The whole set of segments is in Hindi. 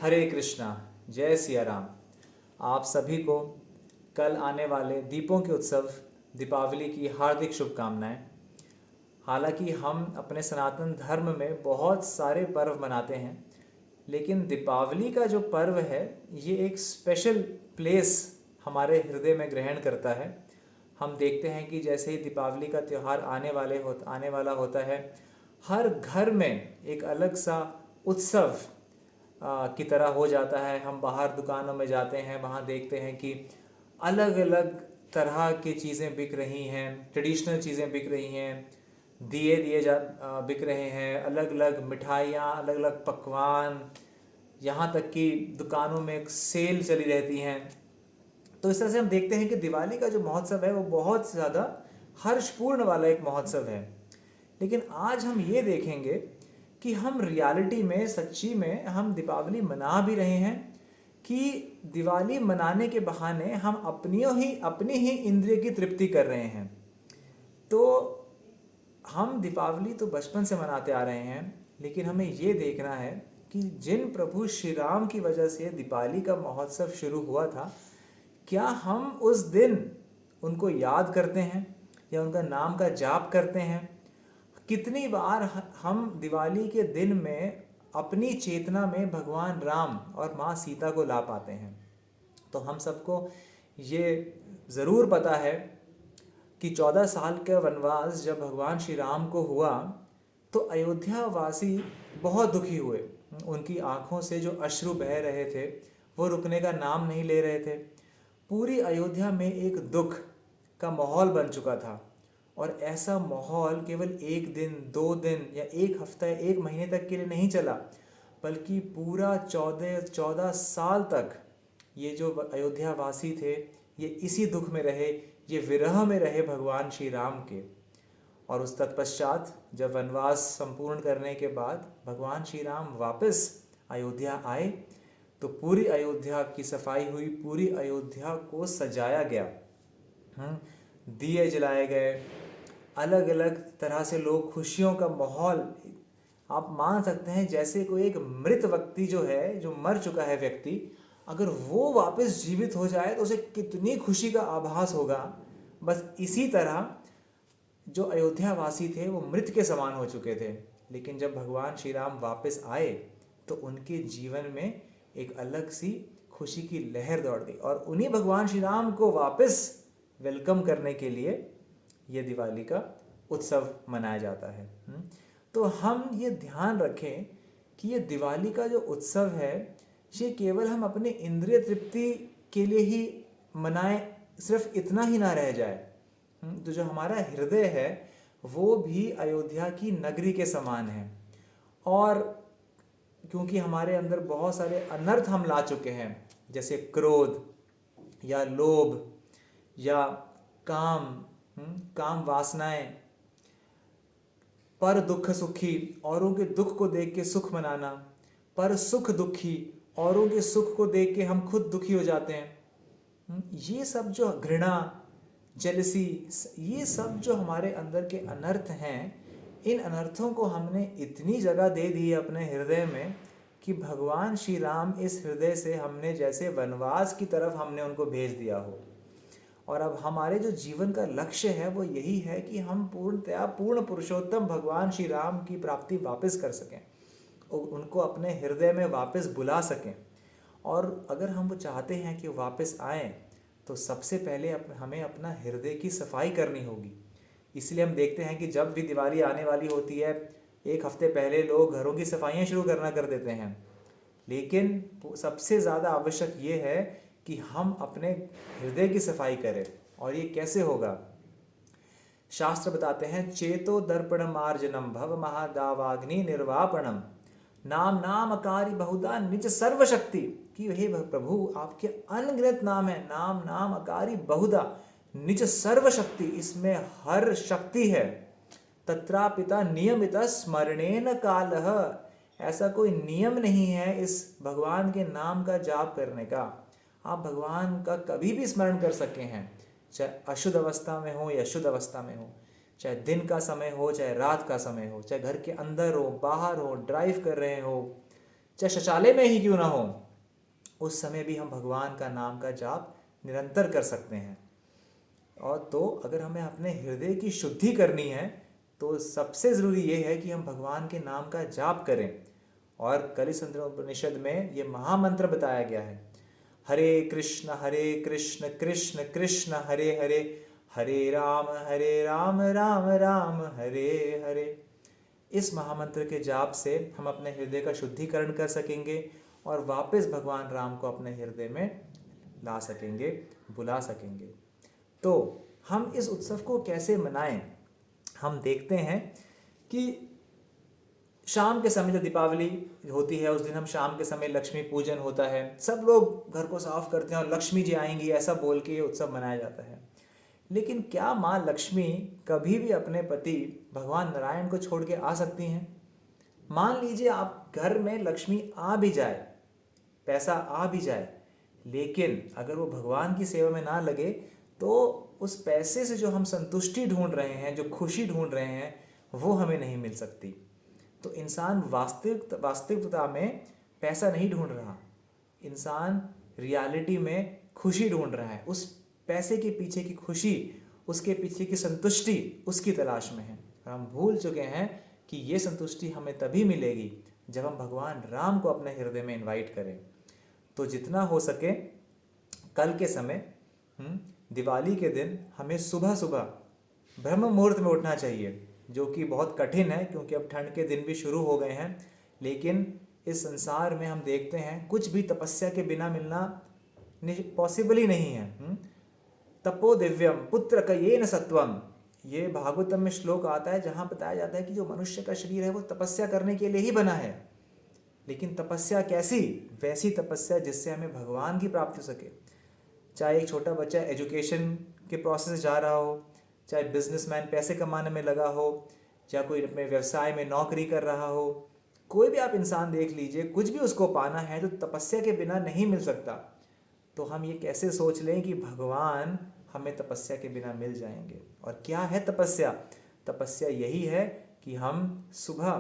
हरे कृष्णा। जय सिया राम। आप सभी को कल आने वाले दीपों के उत्सव दीपावली की हार्दिक शुभकामनाएं। हालांकि हम अपने सनातन धर्म में बहुत सारे पर्व मनाते हैं, लेकिन दीपावली का जो पर्व है ये एक स्पेशल प्लेस हमारे हृदय में ग्रहण करता है। हम देखते हैं कि जैसे ही दीपावली का त्यौहार आने वाला होता है, हर घर में एक अलग सा उत्सव की तरह हो जाता है। हम बाहर दुकानों में जाते हैं, वहाँ देखते हैं कि अलग अलग तरह की चीज़ें बिक रही हैं, ट्रेडिशनल चीज़ें बिक रही हैं, बिक रहे हैं, अलग अलग मिठाइयाँ, अलग अलग पकवान, यहाँ तक कि दुकानों में एक सेल चली रहती हैं। तो इस तरह से हम देखते हैं कि दिवाली का जो महोत्सव है वो बहुत ज़्यादा हर्षपूर्ण वाला एक महोत्सव है। लेकिन आज हम ये देखेंगे कि हम रियलिटी में, सच्ची में हम दीपावली मना भी रहे हैं कि दिवाली मनाने के बहाने हम अपनी ही इंद्रिय की तृप्ति कर रहे हैं। तो हम दीपावली तो बचपन से मनाते आ रहे हैं, लेकिन हमें ये देखना है कि जिन प्रभु श्री राम की वजह से दीपावली का महोत्सव शुरू हुआ था, क्या हम उस दिन उनको याद करते हैं या उनका नाम का जाप करते हैं? कितनी बार हम दिवाली के दिन में अपनी चेतना में भगवान राम और माँ सीता को ला पाते हैं? तो हम सबको ये ज़रूर पता है कि 14 साल का वनवास जब भगवान श्री राम को हुआ तो अयोध्या वासी बहुत दुखी हुए। उनकी आंखों से जो अश्रु बह रहे थे वो रुकने का नाम नहीं ले रहे थे। पूरी अयोध्या में एक दुख का माहौल बन चुका था, और ऐसा माहौल केवल एक दिन, 2 दिन या एक हफ्ता, एक महीने तक के लिए नहीं चला, बल्कि पूरा 14 साल तक ये जो अयोध्या वासी थे ये इसी दुख में रहे, ये विरह में रहे भगवान श्री राम के। और उस तत्पश्चात जब वनवास संपूर्ण करने के बाद भगवान श्री राम वापस अयोध्या आए तो पूरी अयोध्या की सफाई हुई, पूरी अयोध्या को सजाया गया, दिए जलाए गए, अलग अलग तरह से लोग, खुशियों का माहौल। आप मान सकते हैं जैसे कोई एक मृत व्यक्ति जो है, जो मर चुका है व्यक्ति, अगर वो वापस जीवित हो जाए तो उसे कितनी खुशी का आभास होगा। बस इसी तरह जो अयोध्या वासी थे वो मृत के समान हो चुके थे, लेकिन जब भगवान श्री राम वापस आए तो उनके जीवन में एक अलग सी खुशी की लहर दौड़ गई, और उन्हीं भगवान श्री राम को वापस वेलकम करने के लिए ये दिवाली का उत्सव मनाया जाता है। तो हम ये ध्यान रखें कि ये दिवाली का जो उत्सव है ये केवल हम अपने इंद्रिय तृप्ति के लिए ही मनाएं, सिर्फ इतना ही ना रह जाए। तो जो हमारा हृदय है वो भी अयोध्या की नगरी के समान है, और क्योंकि हमारे अंदर बहुत सारे अनर्थ हम ला चुके हैं, जैसे क्रोध या लोभ या काम वासनाएं, पर दुख सुखी, औरों के दुख को देख के सुख मनाना, पर सुख दुखी, औरों के सुख को देख के हम खुद दुखी हो जाते हैं। ये सब जो घृणा, जेलसी, ये सब जो हमारे अंदर के अनर्थ हैं, इन अनर्थों को हमने इतनी जगह दे दी है अपने हृदय में कि भगवान श्री राम इस हृदय से हमने जैसे वनवास की तरफ हमने उनको भेज दिया हो। और अब हमारे जो जीवन का लक्ष्य है वो यही है कि हम पूर्णतया पूर्ण पुरुषोत्तम भगवान श्री राम की प्राप्ति वापस कर सकें, उनको अपने हृदय में वापस बुला सकें। और अगर हम वो चाहते हैं कि वापस आएँ तो सबसे पहले हमें अपना हृदय की सफाई करनी होगी। इसलिए हम देखते हैं कि जब भी दिवाली आने वाली होती है, एक हफ्ते पहले लोग घरों की सफाइयाँ शुरू करना कर देते हैं, लेकिन सबसे ज़्यादा आवश्यक ये है कि हम अपने हृदय की सफाई करें। और ये कैसे होगा? शास्त्र बताते हैं, चेतो दर्पण मार्जनम भव महादावाग्नि निर्वापणम नाम नामकारी बहुधा निज सर्वशक्ति। कि हे प्रभु आपके अनगिनत नाम है, नाम नाम अकारी बहुधा निज सर्वशक्ति, इसमें हर शक्ति है। तत्रापिता नियमित स्मरणेन कालः, ऐसा कोई नियम नहीं है इस भगवान के नाम का जाप करने का। आप भगवान का कभी भी स्मरण कर सके हैं, चाहे अशुद्ध अवस्था में हो या शुद्ध अवस्था में हो, चाहे दिन का समय हो चाहे रात का समय हो, चाहे घर के अंदर हो, बाहर हो, ड्राइव कर रहे हो, चाहे शौचालय में ही क्यों ना हो, उस समय भी हम भगवान का नाम का जाप निरंतर कर सकते हैं। और तो अगर हमें अपने हृदय की शुद्धि करनी है तो सबसे ज़रूरी ये है कि हम भगवान के नाम का जाप करें। और कलिसंत्र उपनिषद में ये महामंत्र बताया गया है, हरे कृष्ण कृष्ण कृष्ण हरे हरे, हरे राम राम राम हरे हरे। इस महामंत्र के जाप से हम अपने हृदय का शुद्धिकरण कर सकेंगे और वापस भगवान राम को अपने हृदय में ला सकेंगे, बुला सकेंगे। तो हम इस उत्सव को कैसे मनाएं? हम देखते हैं कि शाम के समय जब दीपावली होती है उस दिन हम शाम के समय लक्ष्मी पूजन होता है, सब लोग घर को साफ करते हैं और लक्ष्मी जी आएंगी ऐसा बोल के ये उत्सव मनाया जाता है। लेकिन क्या माँ लक्ष्मी कभी भी अपने पति भगवान नारायण को छोड़ के आ सकती हैं? मान लीजिए आप घर में लक्ष्मी आ भी जाए, पैसा आ भी जाए, लेकिन अगर वो भगवान की सेवा में ना लगे तो उस पैसे से जो हम संतुष्टि ढूंढ रहे हैं, जो खुशी ढूंढ रहे हैं, वो हमें नहीं मिल सकती। तो इंसान वास्तविकता में पैसा नहीं ढूंढ रहा, इंसान रियलिटी में खुशी ढूंढ रहा है। उस पैसे के पीछे की खुशी, उसके पीछे की संतुष्टि उसकी तलाश में है। और हम भूल चुके हैं कि ये संतुष्टि हमें तभी मिलेगी जब हम भगवान राम को अपने हृदय में इनवाइट करें। तो जितना हो सके कल के समय दिवाली के दिन हमें सुबह सुबह ब्रह्म मुहूर्त में उठना चाहिए, जो कि बहुत कठिन है क्योंकि अब ठंड के दिन भी शुरू हो गए हैं। लेकिन इस संसार में हम देखते हैं कुछ भी तपस्या के बिना मिलना पॉसिबल ही नहीं है। तपो दिव्यम पुत्र कयेन सत्वम, ये भागवतम में श्लोक आता है जहाँ बताया जाता है कि जो मनुष्य का शरीर है वो तपस्या करने के लिए ही बना है। लेकिन तपस्या कैसी? वैसी तपस्या जिससे हमें भगवान की प्राप्ति हो सके। चाहे एक छोटा बच्चा एजुकेशन के प्रोसेस से जा रहा हो, चाहे बिजनेसमैन पैसे कमाने में लगा हो, या कोई अपने व्यवसाय में नौकरी कर रहा हो, कोई भी आप इंसान देख लीजिए, कुछ भी उसको पाना है तो तपस्या के बिना नहीं मिल सकता। तो हम ये कैसे सोच लें कि भगवान हमें तपस्या के बिना मिल जाएंगे? और क्या है तपस्या? तपस्या यही है कि हम सुबह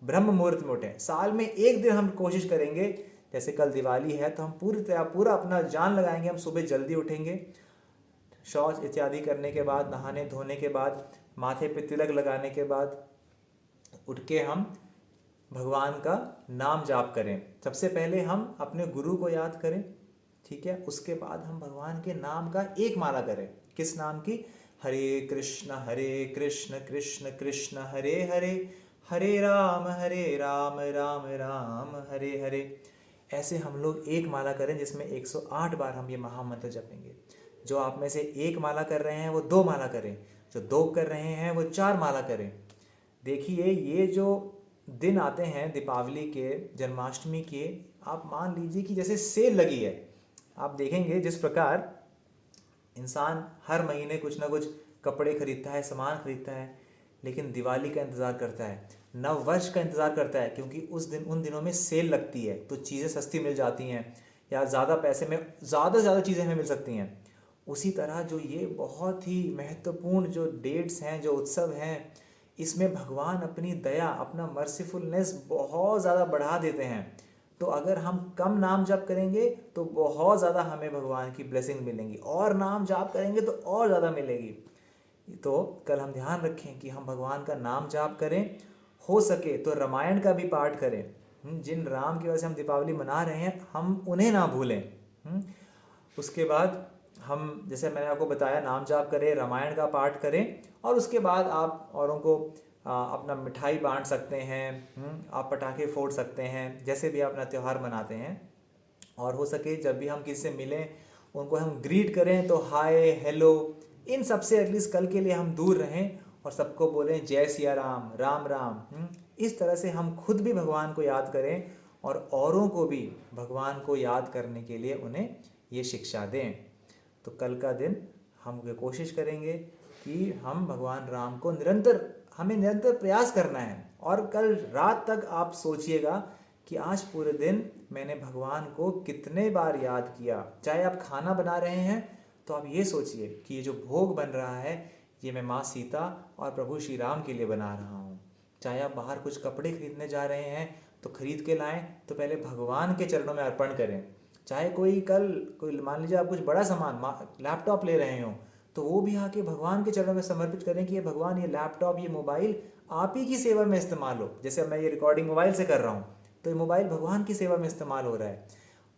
ब्रह्म मुहूर्त में उठें। साल में एक दिन हम कोशिश करेंगे, जैसे कल दिवाली है तो हम पूरा अपना जान लगाएंगे, हम सुबह जल्दी उठेंगे, शौच इत्यादि करने के बाद, नहाने धोने के बाद, माथे पे तिलक लगाने के बाद उठ के हम भगवान का नाम जाप करें। सबसे पहले हम अपने गुरु को याद करें, ठीक है। उसके बाद हम भगवान के नाम का एक माला करें। किस नाम की? हरे कृष्ण कृष्ण कृष्ण हरे हरे, हरे राम राम राम हरे हरे। ऐसे हम लोग एक माला करें जिसमें 108 बार हम ये महामंत्र जपेंगे। जो आप में से एक माला कर रहे हैं वो 2 माला करें, जो 2 कर रहे हैं वो 4 माला करें। देखिए ये जो दिन आते हैं दीपावली के, जन्माष्टमी के, आप मान लीजिए कि जैसे सेल लगी है। आप देखेंगे जिस प्रकार इंसान हर महीने कुछ ना कुछ कपड़े खरीदता है, सामान खरीदता है, लेकिन दिवाली का इंतज़ार करता है, नव वर्ष का इंतज़ार करता है, क्योंकि उन दिनों में सेल लगती है तो चीज़ें सस्ती मिल जाती हैं या ज़्यादा पैसे में ज़्यादा से ज़्यादा चीज़ें हमें मिल सकती हैं। उसी तरह जो ये बहुत ही महत्वपूर्ण जो डेट्स हैं, जो उत्सव हैं, इसमें भगवान अपनी दया, अपना मर्सीफुलनेस बहुत ज़्यादा बढ़ा देते हैं। तो अगर हम कम नाम जाप करेंगे तो बहुत ज़्यादा हमें भगवान की ब्लेसिंग मिलेंगी, और नाम जाप करेंगे तो और ज़्यादा मिलेगी। तो कल हम ध्यान रखें कि हम भगवान का नाम जाप करें, हो सके तो रामायण का भी पाठ करें। जिन राम की वजह से हम दीपावली मना रहे हैं हम उन्हें ना भूलें। उसके बाद हम, जैसे मैंने आपको बताया, नाम जाप करें, रामायण का पाठ करें, और उसके बाद आप औरों को अपना मिठाई बांट सकते हैं, आप पटाखे फोड़ सकते हैं, जैसे भी आप अपना त्यौहार मनाते हैं। और हो सके जब भी हम किसी से मिलें उनको हम ग्रीट करें तो हाय हेलो, इन सब से एटलीस्ट कल के लिए हम दूर रहें और सबको बोलें जय सिया राम राम राम। इस तरह से हम खुद भी भगवान को याद करें और औरों को भी भगवान को याद करने के लिए उन्हें ये शिक्षा दें। तो कल का दिन हम कोशिश करेंगे कि हम भगवान राम को हमें निरंतर प्रयास करना है। और कल रात तक आप सोचिएगा कि आज पूरे दिन मैंने भगवान को कितने बार याद किया। चाहे आप खाना बना रहे हैं तो आप ये सोचिए कि ये जो भोग बन रहा है ये मैं माँ सीता और प्रभु श्री राम के लिए बना रहा हूँ। चाहे आप बाहर कुछ कपड़े खरीदने जा रहे हैं तो खरीद के लाएं तो पहले भगवान के चरणों में अर्पण करें। चाहे कोई मान लीजिए आप कुछ बड़ा सामान लैपटॉप ले रहे हो, तो वो भी आके भगवान के चरणों में समर्पित करें कि ये भगवान, ये लैपटॉप, ये मोबाइल आप ही की सेवा में इस्तेमाल हो। जैसे अब मैं ये रिकॉर्डिंग मोबाइल से कर रहा हूँ, तो ये मोबाइल भगवान की सेवा में इस्तेमाल हो रहा है।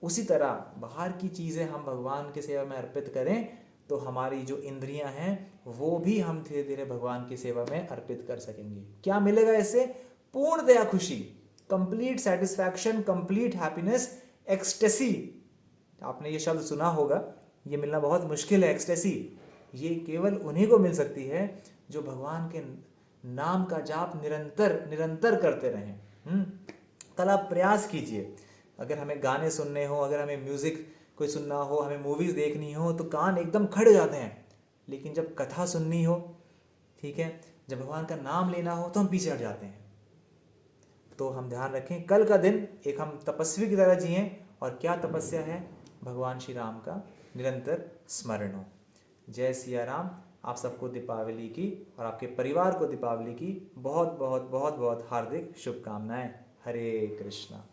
उसी तरह बाहर की चीज़ें हम भगवान की सेवा में अर्पित करें तो हमारी जो इंद्रियां हैं वो भी हम धीरे धीरे भगवान की सेवा में अर्पित कर सकेंगे। क्या मिलेगा इससे? पूर्णतया खुशी, complete satisfaction, complete happiness, ecstasy. आपने ये शब्द सुना होगा, ये मिलना बहुत मुश्किल है। एक्सटेसी ये केवल उन्हीं को मिल सकती है जो भगवान के नाम का जाप निरंतर निरंतर करते रहें। कल आप प्रयास कीजिए, अगर हमें गाने सुनने हो, अगर हमें म्यूज़िक कोई सुनना हो, हमें मूवीज़ देखनी हो, तो कान एकदम खड़े जाते हैं। लेकिन जब कथा सुननी हो, ठीक है, जब भगवान का नाम लेना हो, तो हम पीछे हट जाते हैं। तो हम ध्यान रखें, कल का दिन एक हम तपस्वी की तरह जिएं। और क्या तपस्या है? भगवान श्री राम का निरंतर स्मरण हो। जय सिया राम। आप सबको दीपावली की और आपके परिवार को दीपावली की बहुत बहुत बहुत बहुत हार्दिक शुभकामनाएं। हरे कृष्णा।